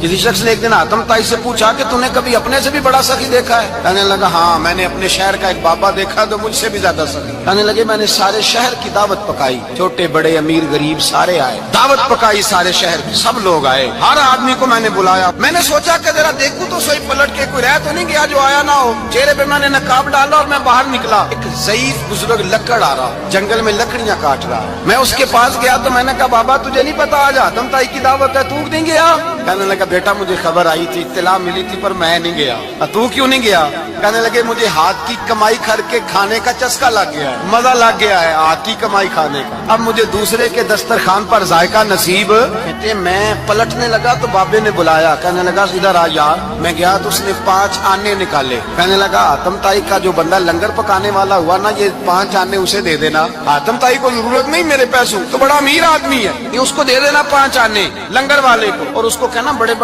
کسی شخص نے ایک دن آتم تائی سے پوچھا کہ تُو نے کبھی اپنے سے بھی بڑا سخی دیکھا ہے؟ کہنے لگا ہاں، میں نے اپنے شہر کا ایک بابا دیکھا تو مجھ سے بھی زیادہ سخی۔ کہنے لگے میں نے سارے شہر کی دعوت پکائی، چھوٹے بڑے امیر غریب سارے آئے، دعوت پکائی سارے شہر کی، سب لوگ آئے، ہر آدمی کو میں نے بلایا۔ میں نے سوچا کہ ذرا دیکھوں تو صحیح پلٹ کے کوئی رہ تو نہیں گیا جو آیا نہ ہو۔ چہرے پہ میں نے نقاب ڈالا اور میں باہر نکلا، ایک ضعیف بزرگ لکڑ آ رہا، جنگل میں لکڑیاں کاٹ رہا۔ میں اس کے پاس گیا تو میں نے کہا بابا تجھے نہیں پتا آج آتم تائی کی دعوت ہے، تو نہیں گیا؟ کہنے لگا بیٹا مجھے خبر آئی تھی، اطلاع ملی تھی، پر میں نہیں گیا۔ تو کیوں نہیں گیا؟ کہنے لگے مجھے ہاتھ کی کمائی کر کے کھانے کا چسکا لگ گیا ہے، مزہ لگ گیا ہے ہاتھ کی کمائی کھانے کا، اب مجھے دوسرے کے دسترخوان پر ذائقہ نصیب۔ کہتے میں پلٹنے لگا تو بابے نے بلایا، کہنے لگا ادھر آ یار۔ میں گیا تو اس نے 5 آنے نکالے، کہنے لگا آتم تائی کا جو بندہ لنگر پکانے والا ہوا نا، یہ 5 آنے اسے دے دینا، آتم تائی کو ضرورت نہیں میرے پیسوں، تو بڑا امیر آدمی ہے، یہ اس کو دے دینا 5 آنے لنگر والے کو، اور اس کو کہنا بڑے بڑے